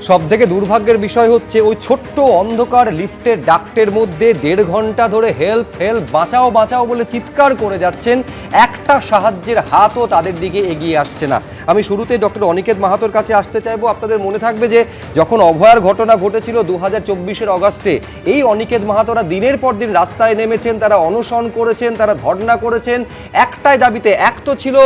সবথেকে দুর্ভাগ্যের বিষয় হচ্ছে ওই ছোট্ট অন্ধকার লিফটের ডাক্টের মধ্যে 1.5 ঘন্টা ধরে হেল্প হেল্প বাঁচাও বাঁচাও বলে চিৎকার করে যাচ্ছেন, একটা সাহায্যের হাতও তাদের দিকে এগিয়ে আসছে না। আমি শুরুতে ডক্টর অনিকেত মাহাতোর কাছে আসতে চাইবো। আপনাদের মনে থাকবে যে যখন অভয়ার ঘটনা ঘটেছিল 2024-এর অগাস্টে, এই অনিকেত মাহাতোরা দিনের পর দিন রাস্তায় নেমেছেন, তারা অনশন করেছেন, তারা ধর্ণা করেছেন একটাই দাবিতে। এক তো ছিল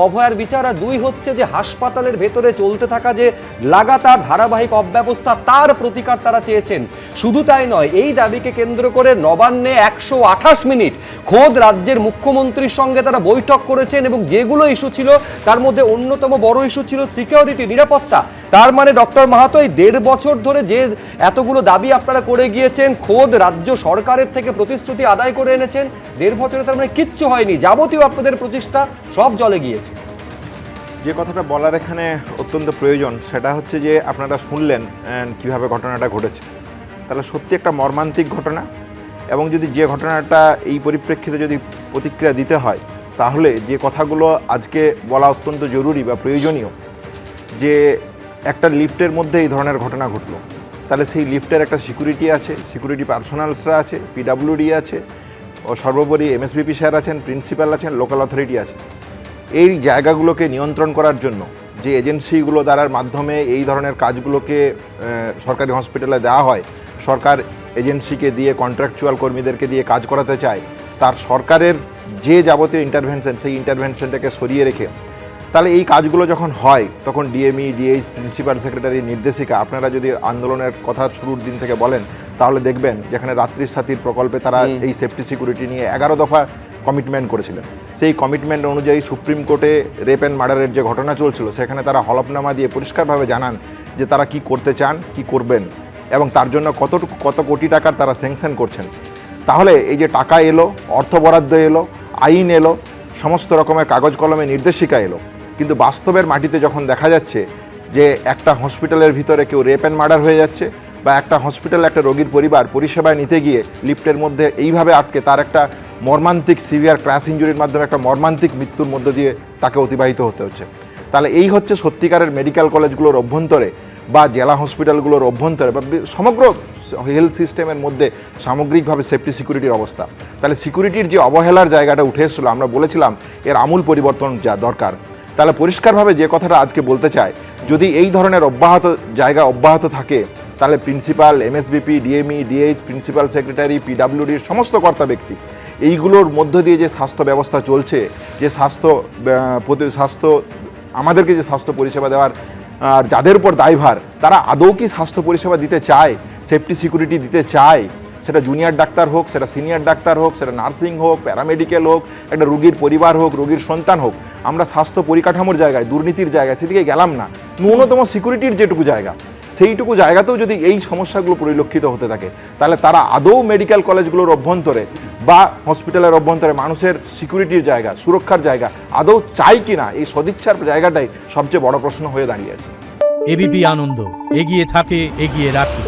অভয়ার বিচার, আর দুই হচ্ছে যে হাসপাতালের ভেতরে চলতে থাকা যে লাগাতার ধারাবাহিক অব্যবস্থা, তার প্রতিকার তারা চেয়েছেন। শুধু তাই নয়, এই দাবিকে কেন্দ্র করে নবান্নে 128 মিনিট খোদ রাজ্যের মুখ্যমন্ত্রীর সঙ্গে তারা বৈঠক করেছেন, এবং যেগুলো ইস্যু ছিল তার মধ্যে অন্যতম বড় ইস্যু ছিল সিকিউরিটি, নিরাপত্তা। তার মানে ডক্টর মাহাতো এই 1.5 বছর ধরে যে এতগুলো দাবি আপনারা করে গিয়েছেন, খোদ রাজ্য সরকারের থেকে প্রতিশ্রুতি আদায় করে এনেছেন, 1.5 বছরে তার মানে কিচ্ছু হয়নি, যাবতীয় আপনাদের প্রচেষ্টা সব জলে গিয়েছে। যে কথাটা বলার এখানে অত্যন্ত প্রয়োজন সেটা হচ্ছে যে আপনারা শুনলেন কিভাবে ঘটনাটা ঘটেছে। তাহলে সত্যি একটা মর্মান্তিক ঘটনা, এবং যদি যে ঘটনাটা এই পরিপ্রেক্ষিতে যদি প্রতিক্রিয়া দিতে হয়, তাহলে যে কথাগুলো আজকে বলা অত্যন্ত জরুরি বা প্রয়োজনীয়, যে একটা লিফটের মধ্যে এই ধরনের ঘটনা ঘটলো, তাহলে সেই লিফটের একটা সিকিউরিটি আছে, সিকিউরিটি পার্সোনালসরা আছে, পিডাব্লিউডি আছে, ও সর্বোপরি এমএসবিপি স্যার আছেন, প্রিন্সিপাল আছেন, লোকাল অথরিটি আছে। এই জায়গাগুলোকে নিয়ন্ত্রণ করার জন্য যে এজেন্সিগুলো দ্বারার মাধ্যমে এই ধরনের কাজগুলোকে সরকারি হসপিটালে দেওয়া হয়, সরকার এজেন্সিকে দিয়ে কন্ট্রাকচুয়াল কর্মীদেরকে দিয়ে কাজ করাতে চায়, তার সরকারের যে যাবতীয় ইন্টারভেনশন, সেই ইন্টারভেনশনটাকে সরিয়ে রেখে তাহলে এই কাজগুলো যখন হয়, তখন ডিএমই, ডিএইচ, প্রিন্সিপাল সেক্রেটারি, নির্দেশিকা, আপনারা যদি আন্দোলনের কথা শুরুর দিন থেকে বলেন, তাহলে দেখবেন যেখানে রাত্রি সাথীর প্রকল্পে তারা এই সেফটি সিকিউরিটি নিয়ে 11 দফা কমিটমেন্ট করেছিলেন। সেই কমিটমেন্ট অনুযায়ী সুপ্রিম কোর্টে রেপ অ্যান্ড মার্ডারের যে ঘটনা চলছিল, সেখানে তারা হলফনামা দিয়ে পরিষ্কারভাবে জানান যে তারা কি করতে চান, কি করবেন, এবং তার জন্য কত কোটি টাকার তারা স্যাংশন করছেন। তাহলে এই যে টাকা এলো, অর্থ বরাদ্দ এলো, আইন এলো, সমস্ত রকমের কাগজ কলমে নির্দেশিকা এলো, কিন্তু বাস্তবের মাটিতে যখন দেখা যাচ্ছে যে একটা হসপিটালের ভিতরে কেউ রেপ অ্যান্ড মার্ডার হয়ে যাচ্ছে, বা একটা হসপিটালে একটা রোগীর পরিবার পরিষেবায় নিতে গিয়ে লিফটের মধ্যে এইভাবে আটকে তার একটা মর্মান্তিক সিভিয়ার ক্র্যাশ ইঞ্জুরির মাধ্যমে একটা মর্মান্তিক মৃত্যুর মধ্য দিয়ে তাকে অতিবাহিত হতে হচ্ছে, তাহলে এই হচ্ছে সত্যিকারের মেডিকেল কলেজগুলোর অভ্যন্তরে বা জেলা হসপিটালগুলোর অভ্যন্তরে বা সমগ্র হেলথ সিস্টেমের মধ্যে সামগ্রিকভাবে সেফটি সিকিউরিটির অবস্থা। তাহলে সিকিউরিটির যে অবহেলার জায়গাটা উঠে এসেছিলো, আমরা বলেছিলাম এর আমূল পরিবর্তন যা দরকার। তাহলে পরিষ্কারভাবে যে কথাটা আজকে বলতে চায়, যদি এই ধরনের অব্যাহত থাকে, তাহলে principal, MSBP, DME, DH, principal secretary, পিডাব্লিউডির সমস্ত কর্তা ব্যক্তি, এইগুলোর মধ্য দিয়ে যে স্বাস্থ্য ব্যবস্থা চলছে, যে স্বাস্থ্য আমাদেরকে যে স্বাস্থ্য পরিষেবা দেওয়ার আর যাদের উপর দায়ভার, তারা আদৌ কি স্বাস্থ্য পরিষেবা দিতে চায়, সেফটি সিকিউরিটি দিতে চায়? সেটা জুনিয়র ডাক্তার হোক, সেটা সিনিয়র ডাক্তার হোক, সেটা নার্সিং হোক, প্যারামেডিক্যাল হোক, একটা রোগীর পরিবার হোক, রোগীর সন্তান হোক। আমরা স্বাস্থ্য পরিকাঠামোর জায়গায়, দুর্নীতির জায়গায় সেদিকে গেলাম না। ন্যূনতম সিকিউরিটির যেটুকু জায়গা, সেইটুকু জায়গাতেও যদি এই সমস্যাগুলো পরিলক্ষিত হতে থাকে, তাহলে তারা আদৌ মেডিকেল কলেজগুলোর অভ্যন্তরে বা হসপিটালের অভ্যন্তরে মানুষের সিকিউরিটির জায়গা, সুরক্ষার জায়গা আদৌ চাই কিনা, এই সদিচ্ছার জায়গাটাই সবচেয়ে বড় প্রশ্ন হয়ে দাঁড়িয়েছে। এবিপি আনন্দ, এগিয়ে থাকে, এগিয়ে রাখে।